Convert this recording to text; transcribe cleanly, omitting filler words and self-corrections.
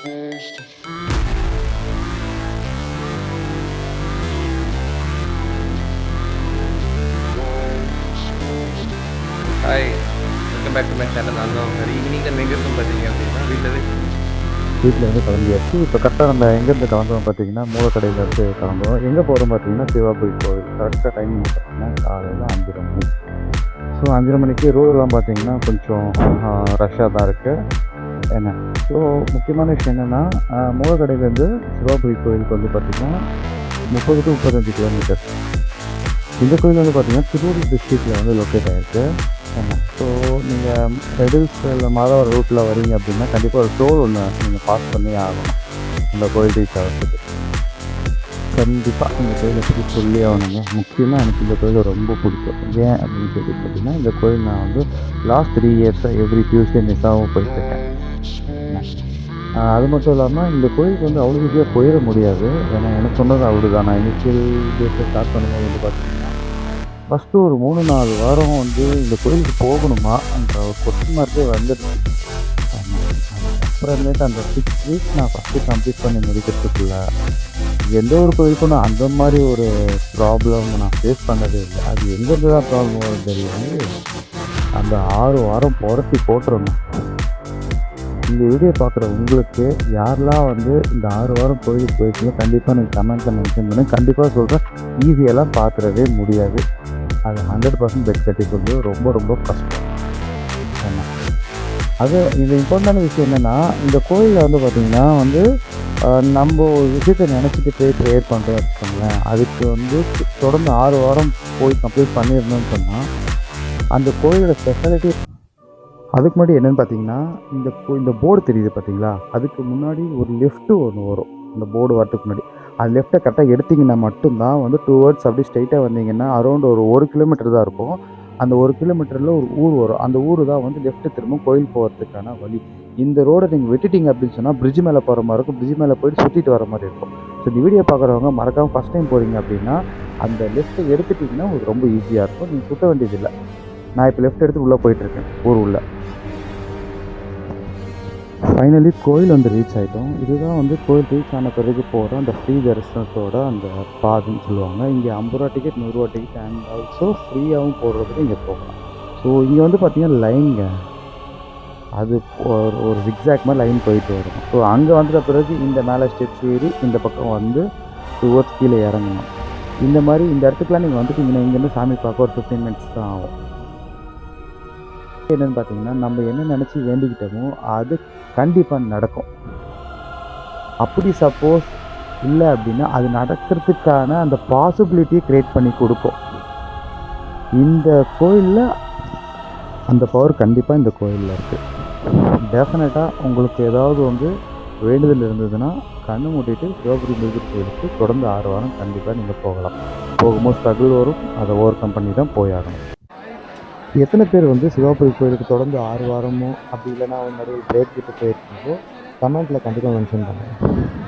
Hi, welcome back to my channel. நாங்கள் evening நம்ம எங்கே இருக்கோம் பார்த்தீங்க அப்படின்னா வீட்டிலேருந்து கிளம்பியாச்சு. இப்போ கரெக்டாக நம்ம எங்கேருந்து கிளம்புறோம் பார்த்தீங்கன்னா மூலக்கடையிலேருந்து கிளம்புறோம். எங்கே போகிறோம் பார்த்தீங்கன்னா சிவாபுரி கோவில். கரெக்டாக டைமிங் பார்த்தீங்கன்னா காலையில் 5:30 மணி. ஸோ 5:30 மணிக்கு ரோடெல்லாம் பார்த்தீங்கன்னா கொஞ்சம் ரஷ்ஷாக தான் இருக்குது. என்ன ஸோ முக்கியமான விஷயம் என்னென்னா மூலக்கடையிலேருந்து சிவாபுரி கோவிலுக்கு வந்து பார்த்திங்கன்னா 30 to 35 கிலோமீட்டர். இந்த கோயில் வந்து பார்த்திங்கன்னா திருவள்ளூர் டிஸ்ட்ரிக்டில் வந்து லொக்கேட் ஆகிருக்கு. ஸோ நீங்கள் ரெடில்ஸ் இல்லை மாதவரம் ரூட்டில் வரீங்க அப்படின்னா கண்டிப்பாக ஒரு டோல் ஒன்று நீங்கள் பாஸ் பண்ணி ஆகணும் அந்த கோயில் ரீச் ஆகிறதுக்கு. கண்டிப்பாக இந்த கோயிலை பற்றி சொல்லி ஆகணுங்க. முக்கியமாக எனக்கு இந்த கோயில் ரொம்ப பிடிக்கும். ஏன் அப்படின்னு சொல்லி பார்த்தீங்கன்னா இந்த கோயில் நான் வந்து லாஸ்ட் 3 இயர்ஸாக எவ்ரி டியூஸ்டே மிஸ்ஸாகவும் போயிட்டுருக்கேன். அது மட்டும் இல்லாமல் இந்த கோயிலுக்கு வந்து அவ்வளோ ஈஸியாக போயிட முடியாது. ஏன்னா எனக்கு சொன்னது அவ்வளோ தான். நான் இனிஷியல் டேஸை ஸ்டார்ட் பண்ணும்போது வந்து பார்த்தீங்கன்னா ஃபஸ்ட்டு ஒரு 3-4 வாரம் வந்து இந்த கோயிலுக்கு போகணுமா என்ற ஒரு கொஸ்டின் மார்க்கே வந்துடுச்சு. அப்புறமேட்டு அந்த 6 வீக்ஸ் நான் ஃபஸ்ட்டு கம்ப்ளீட் பண்ணி முடிக்கிறதுக்குள்ள எந்த ஒரு கோயிலுக்கும் நான் அந்த மாதிரி ஒரு ப்ராப்ளம் நான் ஃபேஸ் பண்ணதே இல்லை. அது எங்கேருந்து தான் ப்ராப்ளம் வரும் தெரியாது. அந்த 6 வாரம் புரட்டி போட்டுருணும். இந்த வீடியோ பார்க்குற உங்களுக்கு யாரெல்லாம் வந்து இந்த 6 வாரம் கோயிலுக்கு போயிருக்கீங்க கண்டிப்பாக நீங்கள் கமெண்ட்டில் மென்ஷன் பண்ணி கண்டிப்பாக சொல்கிறேன். ஈஸியெல்லாம் பார்த்துடவே முடியாது. அது 100% பெட் கட்டி சொல்றது ரொம்ப ரொம்ப கஷ்டம். அது இது இம்பார்ட்டண்டான விஷயம் என்னென்னா இந்த கோயிலில் வந்து பார்த்திங்கன்னா வந்து நம்ம ஒரு விஷயத்தை நினச்சிட்டு போய் ப்ரேயர் பண்ணுறோம் வச்சுக்கோங்களேன். அதுக்கு வந்து தொடர்ந்து 6 வாரம் போய் கம்ப்ளீட் பண்ணியிருந்தோம்னு சொன்னால் அந்த கோயிலோட ஸ்பெஷாலிட்டி. அதுக்கு முன்னாடி என்னென்னு பார்த்தீங்கன்னா இந்த போர்டு தெரியுது பார்த்தீங்களா, அதுக்கு முன்னாடி ஒரு லெஃப்ட்டு ஒன்று வரும். இந்த போர்டு வரதுக்கு முன்னாடி அது லெஃப்ட்டை கரெக்டாக எடுத்திங்கன்னா மட்டும்தான் வந்து டுவர்ட்ஸ் அப்படி ஸ்ட்ரைட்டாக வந்தீங்கன்னா அரௌண்ட் ஒரு 1 கிலோமீட்டர் தான் இருக்கும். அந்த 1 கிலோமீட்டரில் ஒரு ஊர் வரும். அந்த ஊர் தான் வந்து லெஃப்ட்டு திரும்ப கோயில் போகிறதுக்கான வழி. இந்த ரோடை நீங்கள் விட்டுட்டீங்க அப்படின்னு சொன்னால் பிரிட்ஜ் மேலே போகிற மாதிரி இருக்கும். பிரிட்ஜ் மேலே போய்ட்டு சுற்றிட்டு வர மாதிரி இருக்கும். ஸோ இந்த வீடியோ பார்க்குறவங்க மறக்காமல் ஃபஸ்ட் டைம் போகிறீங்க அப்படின்னா அந்த லெஃப்ட்டை எடுத்துட்டிங்கன்னா உங்களுக்கு ரொம்ப ஈஸியாக இருக்கும். நீங்கள் சுற்ற வேண்டியதில்லை. நான் இப்போ லெஃப்ட் எடுத்து உள்ளே போயிட்டுருக்கேன் ஊர் உள்ள. ஃபைனலி கோயில் வந்து ரீச் ஆகிட்டோம். இதுதான் வந்து கோயில் ரீச் ஆன பிறகு போகிற அந்த ஃப்ரீ தரிசனத்தோட அந்த பாதுன்னு சொல்லுவாங்க. இங்கே 50 ரூபா டிக்கெட், 100 ரூபா டிக்கெட் அண்ட் ஆல்சோ ஃப்ரீயாகவும் போடுறதுக்கு இங்கே போகலாம். ஸோ இங்கே வந்து பார்த்திங்கன்னா லைனுங்க அது ஒரு ஜிக்ஸாக் மாதிரி லைன் போயிட்டு வரும். ஸோ அங்கே வந்துட்ட பிறகு இந்த மேலே ஸ்டெப்ஸ் ஏறி இந்த பக்கம் வந்து டுவர்ட்ஸ் கீழே இறங்கணும். இந்த மாதிரி இந்த இடத்துக்குலாம் நீங்கள் வந்துட்டிங்கன்னா இங்கேருந்து சாமி பார்க்க ஒரு 15 மினிட்ஸ் தான் ஆகும். என்னென்னு பார்த்தீங்கன்னா நம்ம என்ன நினச்சி வேண்டிக்கிட்டோமோ அது கண்டிப்பாக நடக்கும். அப்படி சப்போஸ் இல்லை அப்படின்னா அது நடக்கிறதுக்கான அந்த பாசிபிலிட்டியை க்ரியேட் பண்ணி கொடுக்கும். இந்த கோயிலில் அந்த பவர் கண்டிப்பாக இந்த கோயிலில் இருக்குது. டெஃபினட்டாக உங்களுக்கு ஏதாவது வந்து வேண்டுதல் இருந்ததுன்னா கண்ணு மூட்டிட்டு சிவபுரி முருகர் கோயிலுக்கு தொடர்ந்து 6 வாரம் கண்டிப்பாக நீங்கள் போகலாம். போகும்போது ஸ்ட்ரகிள் வரும், அதை ஓவர் கம் பண்ணி தான் போயாகணும். எத்தனை பேர் வந்து சிவாபுரி கோயிலுக்கு தொடர்ந்து 6 வாரமோ அப்படி இல்லைன்னா நடுவில் பிரேக் கிட்ட போயிருக்கீங்களோ கமெண்ட்டில் கண்டிப்பாக மென்ஷன் பண்ணுங்கள்.